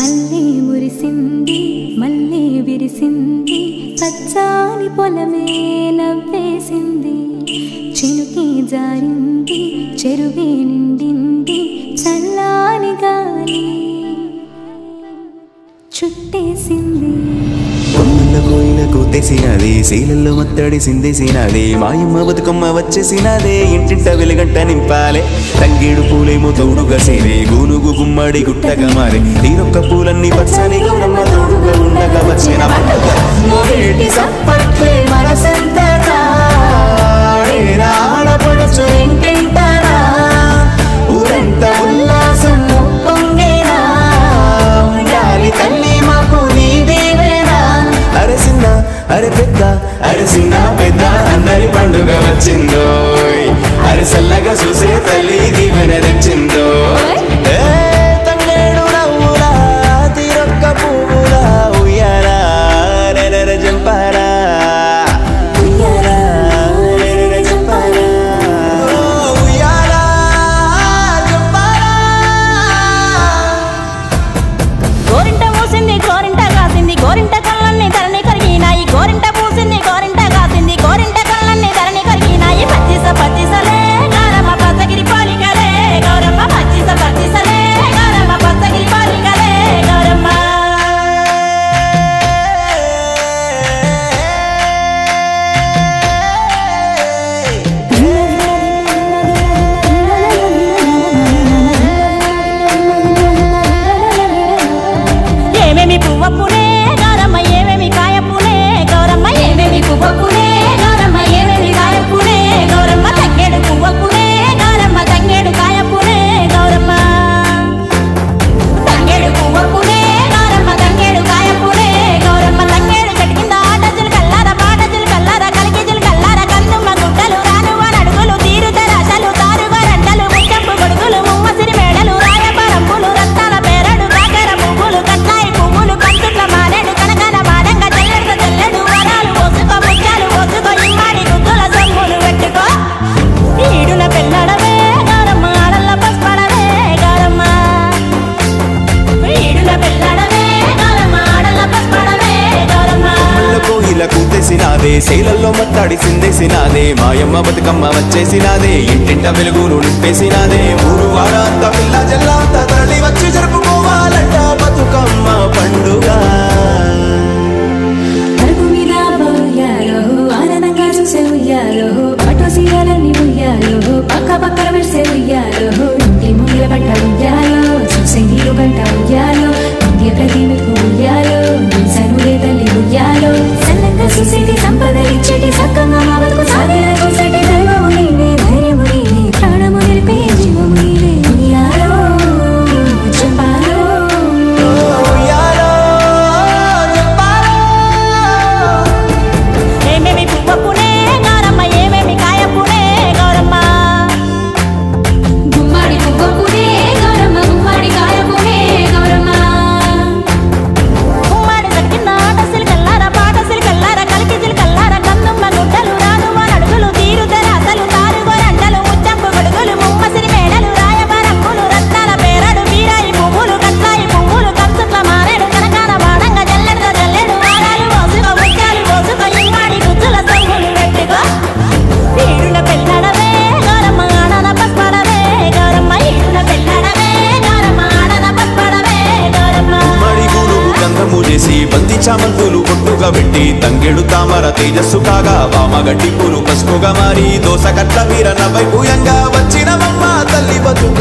మల్లె మురిసింది మల్లె విరిసింది పచ్చాని పొలమే నవ్వేసింది చినుకే జారింది చెరువే నిండింది చల్లాని గాలి చుట్టేసింది కోయిలకు తెసినది శీలల్లో మత్తడి సిందేసినది మాయమ్మ బతుకమ్మ వచ్చేసినదే ఇంటింట వెలుగంట నింపాలే తంగేడు పూలేమో తోడుగా సేరే గూనుగు గుమ్మడి గుట్టగా మారే తీరొక్క పూలన్నీ పచ్చని గౌరమ్మ తోడుగా ఉండగా వచ్చిన ఆడపడుచు ఇంటింటారా ఊరంత ఉల్లాసం పొంగేనా ఉండాలి తల్లి మాకు నీదేవేనా అరసిన్నా అరే పెద్ద అరసిన్నా పెద్ద అందరి పండుగ వచ్చిందో అరసల్లగా చూసే తల్లి దీవెన తెచ్చిందో తంగేడు నవ్వులా తీరొక్క పువ్వులా ఉయ్యాలా రెర జంపారా గోరింట కళ్ళన్నీ ధరణి కరిగినాయి గోరింట పూసింది గోరింట కాసింది గోరింట కళ్ళన్నీ ధరణి కరిగినాయి పచ్చిసలే గౌరమ్మ పచ్చగిరి పాలికలే గౌరమ్మ పచ్చిసలే గౌరమ్మ పచ్చగిరి పాలికలే గౌరమ్మ ఏమేమి పువ్వప్పునే శైలల్లో మత్తాడి సిందేసినాదే మాయమ్మ బతుకమ్మ వచ్చేసినాదే ఇంటింట వెలుగులు నింపేసినాదే ఊరు వారంత పిల్ల జల్లంత తరలి వచ్చి జరుపుకోవాలంట బతుకమ్మ పండుగ ఆనందంగా చూసే ఉయ్యాలో పట్టు సీరలన్నీ ఉయ్యాలో పక్క పక్కన వెడిసే ఉయ్యాలో ఇంటి ముంగిల పట్ట ఉయ్యాలో చూసే నీరు గంట ఉయ్యాలో ఇంటి ప్రతి మెతుకు ఉయ్యాలో సనులే తల్లి ఉయ్యాలో సన్నంగా చూసేటి సంపదలిచ్చేటి సక్కంగా మా బతుకు సాగేలా చూసేటి దైవము నీవే ధైర్యము నీవే ప్రాణము నిలిపే జీవము నీవే ఉయ్యాలో చెప్పాలో ఏమేమి పువ్వప్పునే గౌరమ్మ ఏమేమి కాయప్పునే గౌరమ్మ గుమ్మడి పువ్వప్పునే గౌరమ్మ గుమ్మడి కాయప్పునే గౌరమ్మ గుమ్మడి దక్కిన ఆటసిల్ కల్లార పాటసిల్ కల్లార కలికిజిల్ కల్లార కందుమ్మ గుడ్డలు రానువ నడుగులు తీరుతెర అసలు తారుగోరంటలు ముచ్చంపు గొడుగులు ముమ్మసిరి మేడలు రాయబారంపులు రత్నాల పేరడు వీరాయి పువ్వులు కట్లాయి పువ్వులు కంచుట్ల మారేడు కనకాన బాడంగా జల్లెడు వారాలు పోసుకో ముత్యాలు పోసుకో ఇమ్మాడి గుజ్జుల సొమ్ములు పెట్టుకో ఈడుల పెళ్ళడవే గౌరమ్మ ఆడన పస్పడవే గౌరమ్మ ఈడుల పెళ్ళడవే గౌరమ్మ ఆడన పస్పడవే గౌరమ్మ మడి గురువు గంధము చేసి బంతి చామంతులు కొట్టుగా పెట్టి తంగెడు తామర తేజస్సు కాగా వామగడ్డి పూలు పసుపుగా మారి దోస కట్ల వీర నవ్వై భూయంగా వచ్చిన మమ్మ తల్లి బతుకు